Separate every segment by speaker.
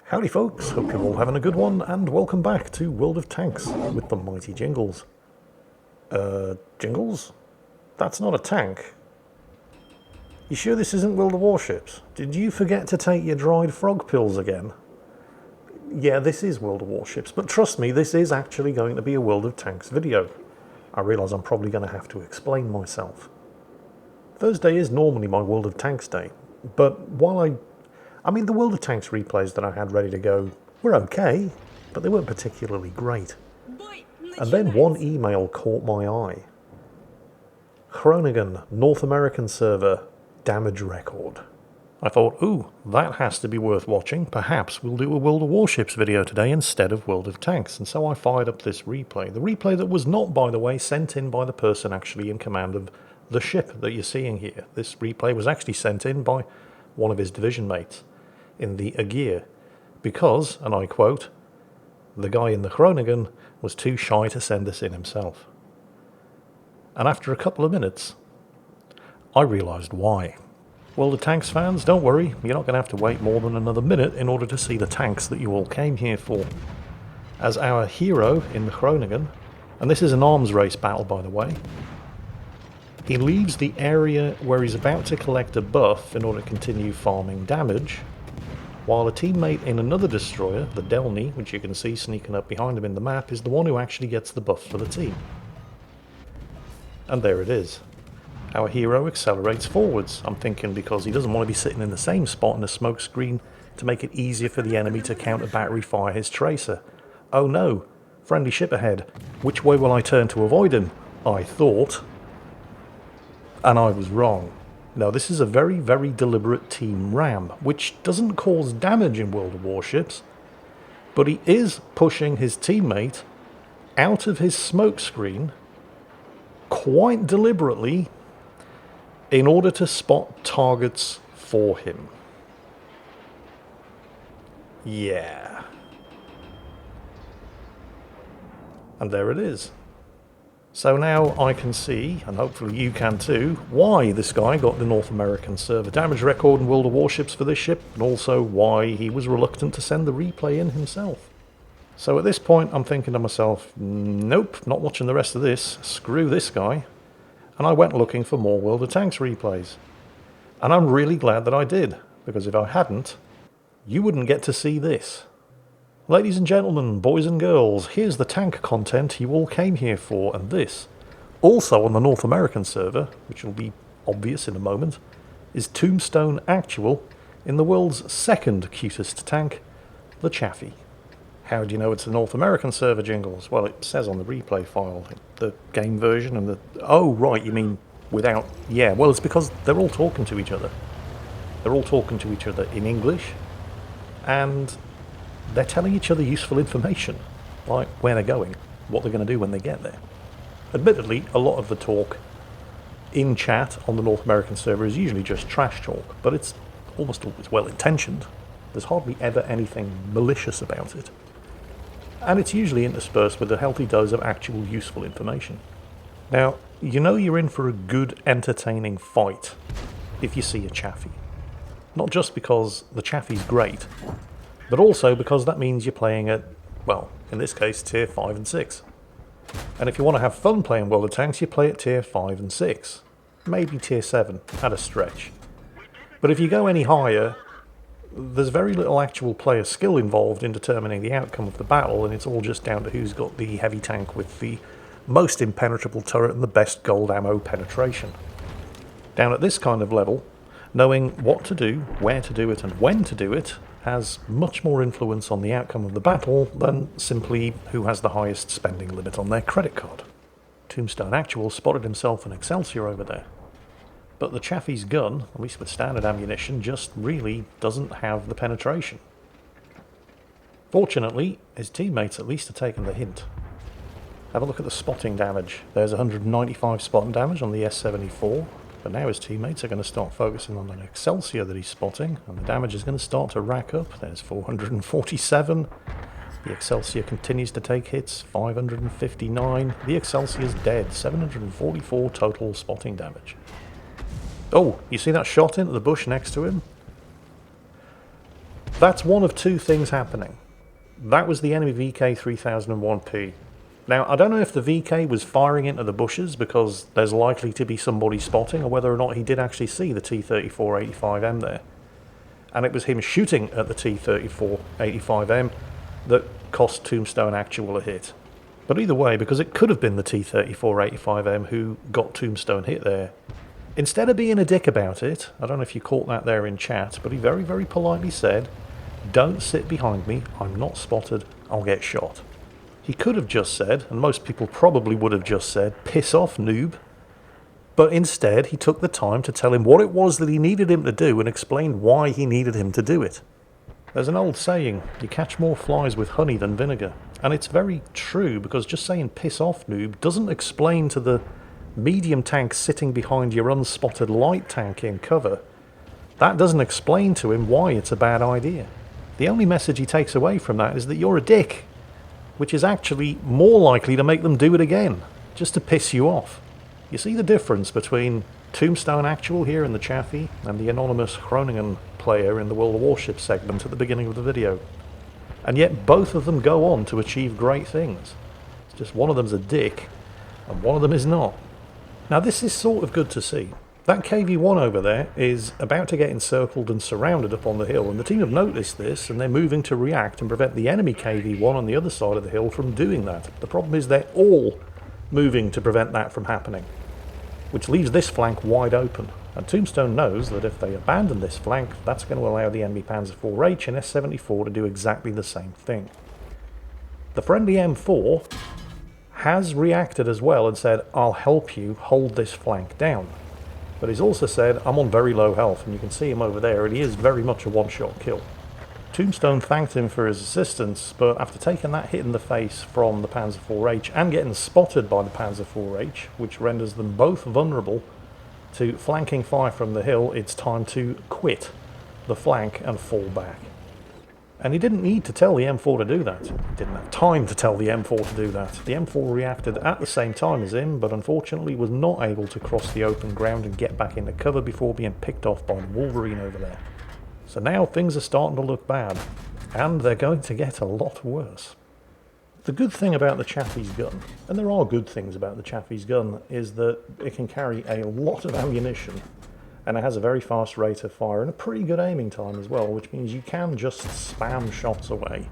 Speaker 1: Howdy folks, hope you're all having a good one, and welcome back to World of Tanks with the mighty Jingles. Jingles? That's not a tank. You sure this isn't World of Warships? Did you forget to take your dried frog pills again? Yeah, this is World of Warships, but trust me, this is actually going to be a World of Tanks video. I realise I'm probably going to have to explain myself. Thursday is normally my World of Tanks day, but while I mean, the World of Tanks replays that I had ready to go were okay, but they weren't particularly great. And then one email caught my eye. Groningen, North American server, damage record. I thought, ooh, that has to be worth watching. Perhaps we'll do a World of Warships video today instead of World of Tanks. And so I fired up this replay. The replay that was not, by the way, sent in by the person actually in command of the ship that you're seeing here. This replay was actually sent in by one of his division mates in the Aegir, because, and I quote, the guy in the Groningen was too shy to send this in himself. And after a couple of minutes, I realised why. Well, the Tanks fans, don't worry, you're not going to have to wait more than another minute in order to see the tanks that you all came here for. As our hero in the Groningen, and this is an arms race battle by the way, he leaves the area where he's about to collect a buff in order to continue farming damage, while a teammate in another destroyer, the Delny, which you can see sneaking up behind him in the map, is the one who actually gets the buff for the team. And there it is. Our hero accelerates forwards. I'm thinking because he doesn't want to be sitting in the same spot in a smoke screen to make it easier for the enemy to counter battery fire his tracer. Oh no, friendly ship ahead. Which way will I turn to avoid him? I thought. And I was wrong. Now, this is a very, very deliberate team ram, which doesn't cause damage in World of Warships, but he is pushing his teammate out of his smoke screen quite deliberately in order to spot targets for him. Yeah. And there it is. So now I can see, and hopefully you can too, why this guy got the North American server damage record in World of Warships for this ship, and also why he was reluctant to send the replay in himself. So at this point I'm thinking to myself, nope, not watching the rest of this, screw this guy, and I went looking for more World of Tanks replays. And I'm really glad that I did, because if I hadn't, you wouldn't get to see this. Ladies and gentlemen, boys and girls, here's the tank content you all came here for, and this, also on the North American server, which will be obvious in a moment, is Tombstone Actual in the world's second cutest tank, the Chaffee. How do you know it's a North American server, Jingles? Well, it says on the replay file, the game version and the... Oh, right, you mean without... Yeah, well, it's because they're all talking to each other. They're all talking to each other in English, and they're telling each other useful information, like where they're going, what they're going to do when they get there. Admittedly, a lot of the talk in chat on the North American server is usually just trash talk, but it's almost always well-intentioned. There's hardly ever anything malicious about it. And it's usually interspersed with a healthy dose of actual useful information. Now, you know you're in for a good, entertaining fight if you see a Chaffee. Not just because the Chaffee's great, but also because that means you're playing at, well, in this case, tier 5 and 6. And if you want to have fun playing World of Tanks, you play at tier 5 and 6. Maybe tier 7, at a stretch. But if you go any higher, there's very little actual player skill involved in determining the outcome of the battle, and it's all just down to who's got the heavy tank with the most impenetrable turret and the best gold ammo penetration. Down at this kind of level, knowing what to do, where to do it, and when to do it has much more influence on the outcome of the battle than simply who has the highest spending limit on their credit card. Tombstone Actual spotted himself an Excelsior over there. But the Chaffee's gun, at least with standard ammunition, just really doesn't have the penetration. Fortunately, his teammates at least have taken the hint. Have a look at the spotting damage. There's 195 spotting damage on the S-74. But now his teammates are going to start focusing on an Excelsior that he's spotting, and the damage is going to start to rack up. There's 447. The Excelsior continues to take hits, 559. The Excelsior's dead, 744 total spotting damage. Oh, you see that shot into the bush next to him? That's one of two things happening. That was the enemy VK-3001P. Now, I don't know if the VK was firing into the bushes because there's likely to be somebody spotting, or whether or not he did actually see the T-3485M there. And it was him shooting at the T-3485M that cost Tombstone Actual a hit. But either way, because it could have been the T-3485M who got Tombstone hit there, instead of being a dick about it, I don't know if you caught that there in chat, but he very, very politely said, "Don't sit behind me, I'm not spotted, I'll get shot." He could have just said, and most people probably would have just said, "Piss off, noob." But instead, he took the time to tell him what it was that he needed him to do and explained why he needed him to do it. There's an old saying, you catch more flies with honey than vinegar. And it's very true, because just saying "piss off, noob" doesn't explain to the medium tank sitting behind your unspotted light tank in cover. That doesn't explain to him why it's a bad idea. The only message he takes away from that is that you're a dick, which is actually more likely to make them do it again, just to piss you off. You see the difference between Tombstone Actual here in the Chaffee and the anonymous Groningen player in the World of Warships segment at the beginning of the video. And yet both of them go on to achieve great things. It's just one of them's a dick, and one of them is not. Now this is sort of good to see. That KV-1 over there is about to get encircled and surrounded up on the hill, and the team have noticed this, and they're moving to react and prevent the enemy KV-1 on the other side of the hill from doing that. The problem is they're all moving to prevent that from happening, which leaves this flank wide open. And Tombstone knows that if they abandon this flank, that's going to allow the enemy Panzer IV-H and S-74 to do exactly the same thing. The friendly M4 has reacted as well and said, "I'll help you hold this flank down." But he's also said, "I'm on very low health," and you can see him over there, and he is very much a one-shot kill. Tombstone thanked him for his assistance, but after taking that hit in the face from the Panzer IV-H and getting spotted by the Panzer IV-H, which renders them both vulnerable to flanking fire from the hill, it's time to quit the flank and fall back. And he didn't need to tell the M4 to do that. He didn't have time to tell the M4 to do that. The M4 reacted at the same time as him, but unfortunately was not able to cross the open ground and get back into cover before being picked off by the Wolverine over there. So now things are starting to look bad, and they're going to get a lot worse. The good thing about the Chaffee's gun, and there are good things about the Chaffee's gun, is that it can carry a lot of ammunition, and it has a very fast rate of fire and a pretty good aiming time as well, which means you can just spam shots away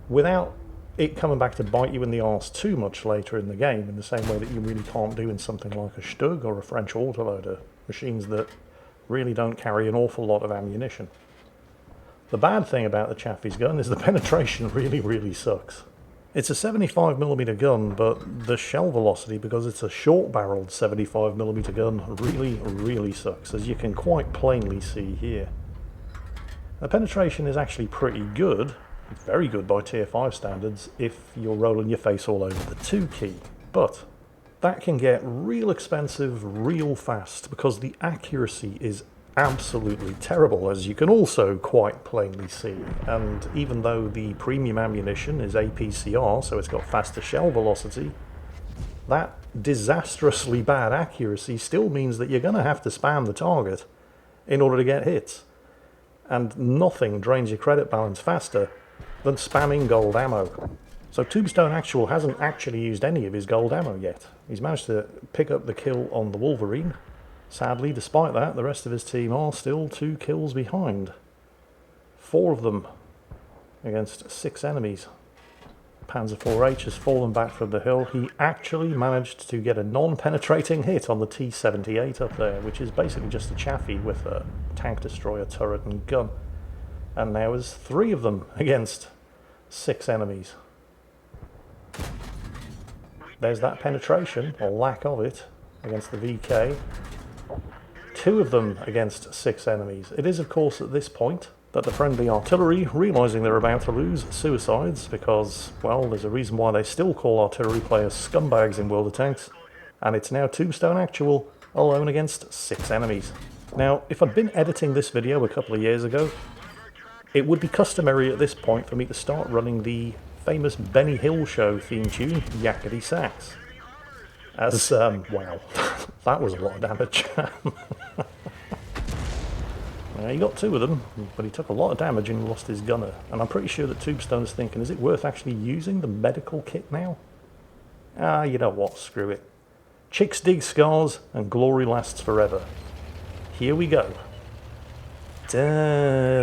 Speaker 1: without it coming back to bite you in the arse too much later in the game, in the same way that you really can't do in something like a Stug or a French autoloader, machines that really don't carry an awful lot of ammunition. The bad thing about the Chaffee's gun is the penetration really sucks. It's a 75mm gun, but the shell velocity, because it's a short-barreled 75mm gun, really sucks, as you can quite plainly see here. The penetration is actually pretty good, very good by Tier 5 standards, if you're rolling your face all over the 2 key, but that can get real expensive real fast, because the accuracy is absolutely terrible, as you can also quite plainly see. And even though the premium ammunition is APCR, so it's got faster shell velocity, that disastrously bad accuracy still means that you're going to have to spam the target in order to get hits. And nothing drains your credit balance faster than spamming gold ammo. So Tombstone Actual hasn't actually used any of his gold ammo yet. He's managed to pick up the kill on the Wolverine. Sadly, despite that, the rest of his team are still 2 kills behind. 4 of them against 6 enemies. Panzer IV-H has fallen back from the hill. He actually managed to get a non-penetrating hit on the T-78 up there, which is basically just a Chaffee with a tank destroyer, turret and gun. And now there's 3 of them against 6 enemies. There's that penetration, or lack of it, against the VK. 2 of them against 6 enemies. It is, of course, at this point that the friendly artillery, realising they're about to lose, suicides, because, well, there's a reason why they still call artillery players scumbags in World of Tanks, and it's now Tombstone Actual alone against 6 enemies. Now, if I'd been editing this video a couple of years ago, it would be customary at this point for me to start running the famous Benny Hill Show theme tune, Yakety Sax. As, wow, that was a lot of damage. He got 2 of them, but he took a lot of damage and lost his gunner. And I'm pretty sure that Tombstone's thinking, is it worth actually using the medical kit now? Ah, you know what, screw it. Chicks dig scars and glory lasts forever. Here we go. Yeah,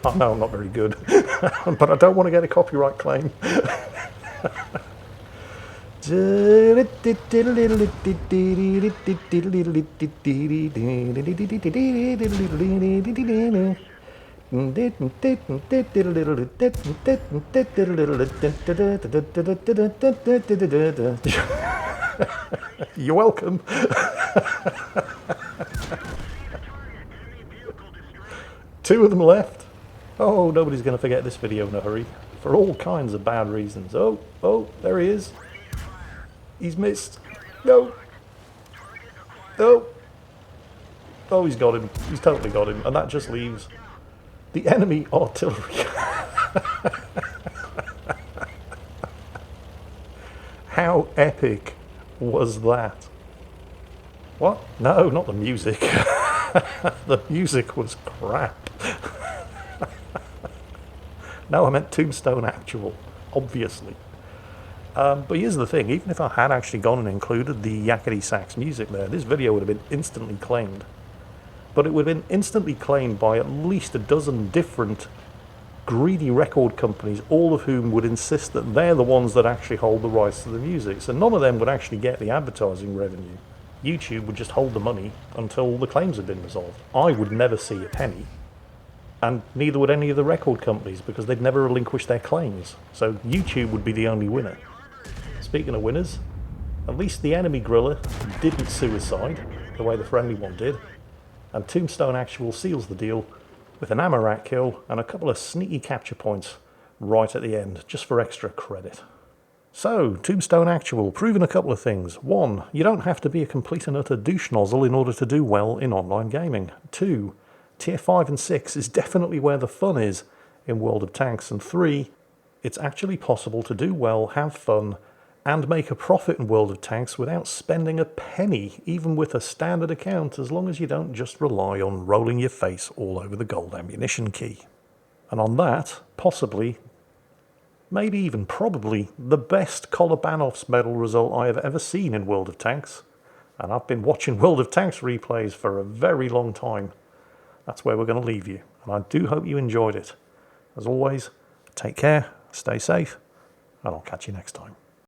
Speaker 1: I know I'm not very good, but I don't want to get a copyright claim. You're welcome. Two of them left. Oh, nobody's going to forget this video in a hurry. For all kinds of bad reasons. Oh, there he is. He's missed. No. No. Oh, he's got him. He's totally got him. And that just leaves the enemy artillery. How epic was that? What? No, not the music. The music was crap. No, I meant Tombstone Actual, obviously. But here's the thing, even if I had actually gone and included the Yakety Sax music there, this video would have been instantly claimed. But it would have been instantly claimed by at least a dozen different greedy record companies, all of whom would insist that they're the ones that actually hold the rights to the music. So none of them would actually get the advertising revenue. YouTube would just hold the money until the claims had been resolved. I would never see a penny. And neither would any of the record companies, because they'd never relinquished their claims. So YouTube would be the only winner. Speaking of winners, at least the enemy griller didn't suicide, the way the friendly one did. And Tombstone Actual seals the deal with an Amarat kill and a couple of sneaky capture points right at the end, just for extra credit. So, Tombstone Actual, proving a couple of things. 1, you don't have to be a complete and utter douche nozzle in order to do well in online gaming. 2, Tier 5 and 6 is definitely where the fun is in World of Tanks. And 3, it's actually possible to do well, have fun, and make a profit in World of Tanks without spending a penny, even with a standard account, as long as you don't just rely on rolling your face all over the gold ammunition key. And on that, possibly, maybe even probably, the best Kolobanov's medal result I have ever seen in World of Tanks. And I've been watching World of Tanks replays for a very long time. That's where we're going to leave you. And I do hope you enjoyed it. As always, take care, stay safe, and I'll catch you next time.